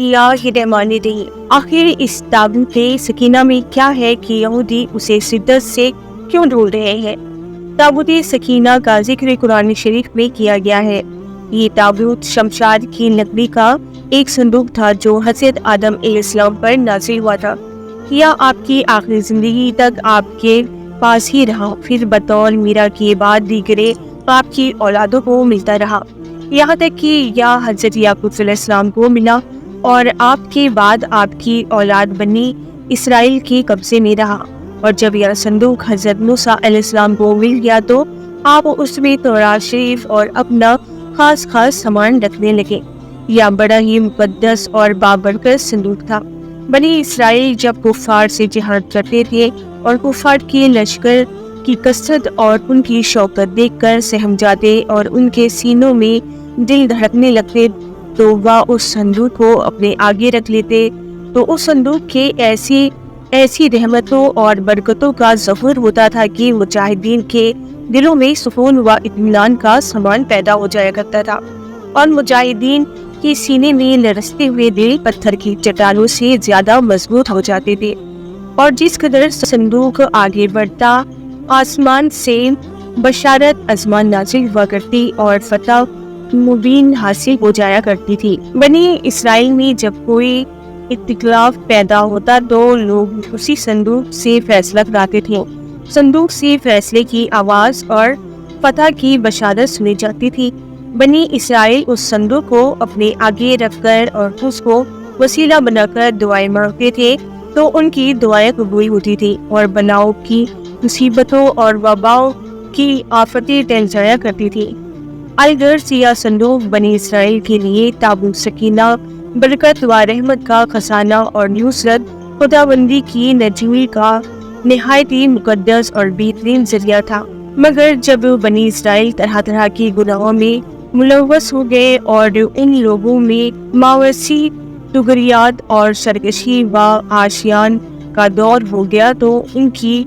या हिरमानी रही। आखिर इस ताबूत सकीना में क्या है कि यहूदी उसे शिद्दत से क्यों ढूंढ रहे हैं? ताबूत सकीना का जिक्र कुरान शरीफ में किया गया है। ये ताबूत शमशाद की लकड़ी का एक संदूक था जो हज़रत आदम अलैहिस्सलाम पर नाज़िल हुआ था। या आपकी आखिरी जिंदगी तक आपके पास ही रहा, फिर बतौर मीरा के बाद दीगरे आपकी औलादों को मिलता रहा, यहाँ तक कि या हज़रत याकूब अलैहिस्सलाम को मिला और आपके बाद आपकी औलाद बनी इसराइल के कब्जे में रहा। और जब यह संदूक हज़रत मूसा अलैहिस्सलाम को मिल गया तो आप उसमें तौरात शरीफ और अपना खास सामान रखने लगे। यह बड़ा ही मुकद्दस और बाबरकत संदूक था। बनी इसराइल जब कुफार से जिहाद करते थे और कुफार के लश्कर की कसरत और उनकी शौकत देखकर सहम जाते और उनके सीनों में दिल धड़कने लगते तो वह उस संदूक को अपने आगे रख लेते। तो उस संदूक के ऐसी रहमतों और बरकतों का ज़हूर होता था कि मुजाहिदीन के दिलों में सुकून व इत्मीनान का सामान पैदा हो जाया करता था और मुजाहिदीन के सीने में लरसते हुए दिल पत्थर की चट्टानों से ज्यादा मजबूत हो जाते थे। और जिस कदर संदूक आगे बढ़ता आसमान से बशारत आसमान नाजिल हुआ करती और फतह मुबीन हासिल हो जाया करती थी। बनी इसराइल में जब कोई इख्तिलाफ पैदा होता तो लोग उसी संदूक से फैसला कराते थे। संदूक से फैसले की आवाज और फतह की बशारत सुनी जाती थी। बनी इसराइल उस संदूक को अपने आगे रखकर और उसको वसीला बनाकर दुआएं मांगते थे तो उनकी दुआएं कबूल होती थी और बनाओ की मुसीबतों और वबाओं की आफतें टल जाया करती थी। अलगर्ज या संदूक बनी इसराइल के लिए ताबूत सकीना बरकत व रहमत का खजाना और नुसरत खुदाबंदी की नजीवी का निहायत ही मुकद्दस और बेहतरीन जरिया था। मगर जब बनी इसराइल तरह तरह के गुनाहों में मुलव्वस हो गए और उन लोगों में मावसी तुगरियात और सरकशी व आशियान का दौर हो गया तो उनकी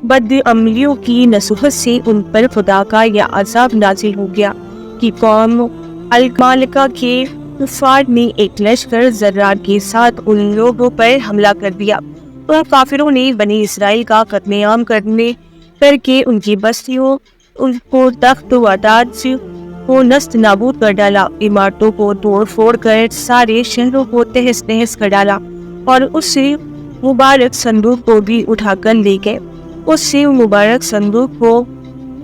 बदअमलियों की नसूहत से उन पर खुदा का यह अज़ाब नाजिल हो गया कि कौम अल-मालिका के कुफार ने एक लश्कर ज़र्रार के साथ उन लोगों पर हमला कर दिया और काफिरों ने बनी इसराइल का कत्लेआम करके उनकी बस्तियों उनको तख्त व ताज को नस्त नाबूद कर डाला, इमारतों को तोड़ फोड़ कर सारे शहरों को तहस नहस कर डाला और उससे मुबारक संदूक को भी उठाकर ले गए। उससे मुबारक संदूक को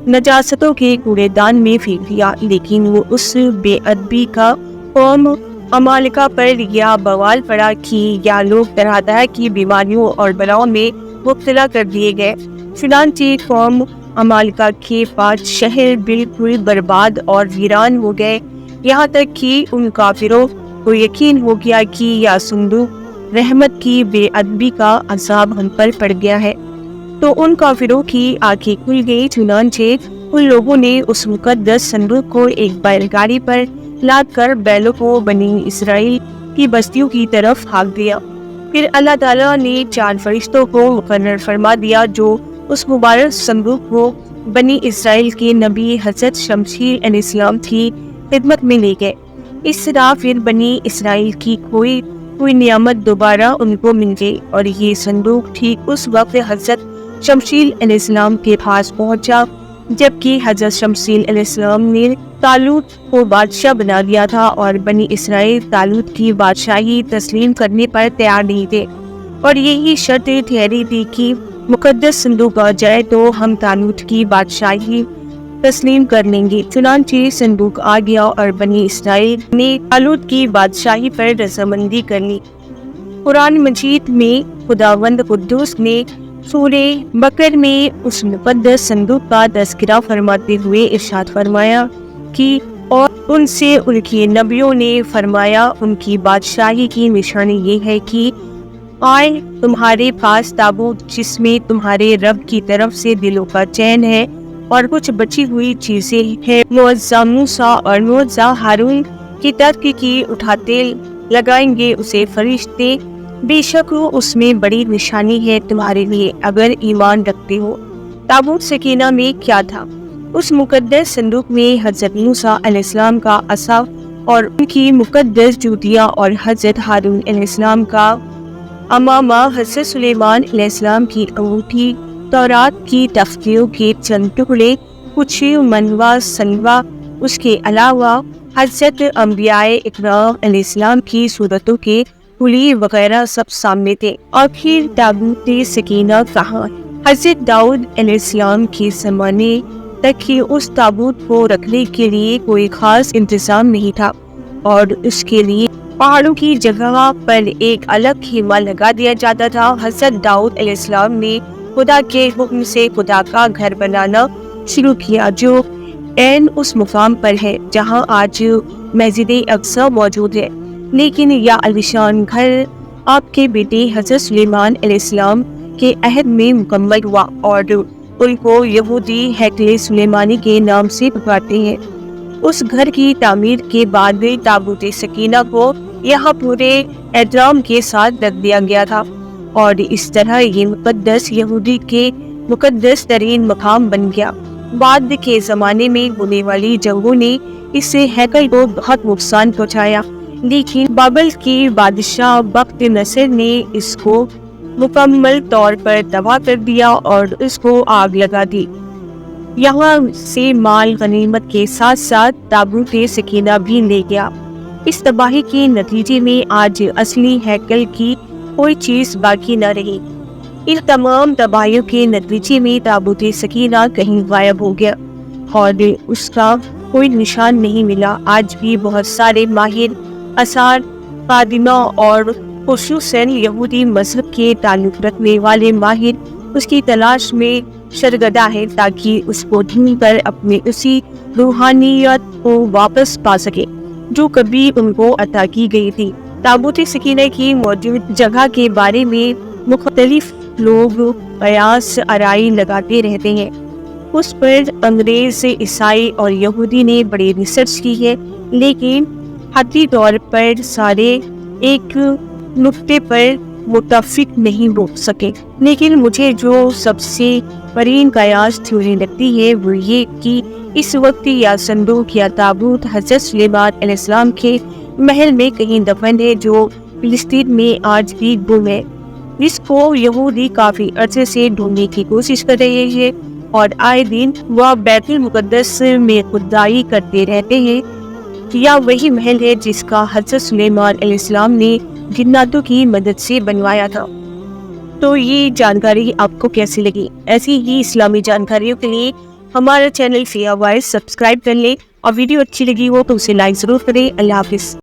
नजासतों के कूड़ेदान में फेंक दिया। लेकिन वो उस बेअदबी का कौम अमालिका पर यह बवाल पड़ा कि यह लोग तरह तरह की बीमारियों और बलाओं में मुब्तला कर दिए गए। फिनांची कौम अमालिका के 5 शहर बिल्कुल बर्बाद और वीरान हो गए। यहाँ तक कि उन काफिरों को यकीन हो गया कि यह संदूक रहमत की बेअदबी का अज़ाब हम पर पड़ गया है। तो उन काफिरों की आंखें खुल गई। चुनांचे उन लोगों ने उस मुकद्दस संदूक को एक बैलगाड़ी पर लाद कर बैलों को बनी इसराइल की बस्तियों की तरफ हाँक दिया। फिर अल्लाह ताला ने 4 फरिश्तों को मुकर्रर फरमा दिया जो उस मुबारक संदूक को बनी इसराइल के नबी हज़रत शमशील अलैहिस्सलाम की खिदमत में ले गए। इस तरह फिर बनी इसराइल की कोई नियामत दोबारा उनको मिल गई और ये संदूक ठीक उस वक्त हज़रत शमशील अलैहिस्सलाम के पास पहुंचा जबकि हज़रत शमशील अलैहिस्सलाम ने तालूत को बादशाह बना दिया था और बनी इसराइल तालूत की बादशाही तस्लीम करने पर तैयार नहीं थे और यही शर्त ठहरी थी कि मुकद्दस संदूक आ जाए तो हम तालूत की बादशाही तस्लीम कर लेंगे। चुनांचे संदूक आ गया और बनी इसराइल ने तालूत की बादशाही पर रजामंदी कर ली। कुरान मजीद में खुदावंद कुद्दूस ने सूरे बकर में उस मुकद्दस संदूक का तज़किरा फरमाते हुए इरशाद फरमाया कि और उनसे उनके नबियों ने फरमाया उनकी बादशाही की निशानी ये है कि आए तुम्हारे पास ताबूत जिसमें तुम्हारे रब की तरफ से दिलों का चैन है और कुछ बची हुई चीजें हैं। मुअज़्ज़ा मूसा और मुअज़्ज़ा हारून की तर्क की उठाते लगाएंगे उसे फरिश्ते, बेशक उसमें बड़ी निशानी है तुम्हारे लिए अगर ईमान रखते हो। ताबूत सकीना में क्या था? उस मुकद्दस संदूक में हज़रत मूसा अलैहिस्सलाम का असा اور ان کی مقدس جوتیاں اور حضرت ہارون علیہ السلام کا امامہ حضرت سلیمان علیہ السلام کی انگوٹھی، تورات کی تختیوں کے چند ٹکڑے، کچھ منوا سلوا، اس کے علاوہ حضرت انبیاء اکرام علیہ السلام کی صورتوں کے کلی وغیرہ سب سامنے تھے۔ آخر تابوت سکینہ کہاں؟ حضرت داؤد علیہ السلام کے زمانے تک ہی اس تابوت کو رکھنے کے لیے کوئی خاص انتظام نہیں تھا، اور اس کے لیے پہاڑوں کی جگہ پر ایک الگ خیمہ لگا دیا جاتا تھا۔ حضرت داؤد علیہ السلام نے خدا کے حکم سے خدا کا گھر بنانا شروع کیا، جو عین اس مقام پر ہے جہاں آج مسجد اقصی موجود ہے۔ لیکن یہ عالیشان گھر آپ کے بیٹے حضرت سلیمان علیہ السلام کے عہد میں مکمل ہوا، اور ان کو یہودی ہیکل سلیمانی کے نام سے پکارتے ہیں۔ اس گھر کی تعمیر کے بعد تابوت سکینہ کو یہاں پورے احترام کے ساتھ رکھ دیا گیا تھا، اور اس طرح یہ مقدس یہودی کے مقدس ترین مقام بن گیا۔ بعد کے زمانے میں ہونے والی جنگوں نے اس ہیکل کو بہت نقصان پہنچایا، لیکن بابل کے بادشاہ بخت نصر نے اس کو مکمل طور پر تباہ کر دیا اور اس کو آگ لگا دی۔ یہاں سے مال غنیمت کے ساتھ ساتھ تابوت سکینہ بھی لے گیا۔ اس تباہی کے نتیجے میں آج اصلی ہیکل کی کوئی چیز باقی نہ رہی۔ ان تمام تباہیوں کے نتیجے میں تابوت سکینہ کہیں غائب ہو گیا اور اس کا کوئی نشان نہیں ملا۔ آج بھی بہت سارے ماہر آثار قدیمہ اور خصوصاً یہودی مذہب کے تعلق رکھنے والے ماہر اس کی تلاش میں سرگردہ ہے تاکہ اس کو ڈھونڈ کر اپنی اسی روحانیت کو واپس پا سکے جو کبھی ان کو عطا کی گئی تھی۔ تابوت سکینہ کی موجود جگہ کے بارے میں مختلف لوگ قیاس آرائی لگاتے رہتے ہیں۔ اس پر انگریز، عیسائی اور یہودی نے بڑی ریسرچ کی ہے، لیکن حتی طور پر سارے ایک نقطے پر متفق نہیں ہو سکے۔ لیکن مجھے جو سب سے بڑی قیاس تھیوری لگتی ہے وہ یہ کہ اس وقت یا صندوق یا تابوت حضرت سلیمان علیہ السلام کے محل میں کہیں دفن ہے، جو فلسطین میں آج بھی گم ہے، جس کو یہودی کافی عرصے سے ڈھونڈنے کی کوشش کر رہے ہیں، اور آئے دن وہ بیت المقدس میں کھدائی کرتے رہتے ہیں۔ یا وہی محل ہے جس کا حضرت سلیمان علیہ السلام نے جناتوں کی مدد سے بنوایا تھا۔ تو یہ جانکاری آپ کو کیسی لگی؟ ایسی ہی اسلامی جانکاریوں کے لیے ہمارا چینل فیا وائس سبسکرائب کر لیں، اور ویڈیو اچھی لگی ہو تو اسے لائک ضرور کریں۔ اللہ حافظ۔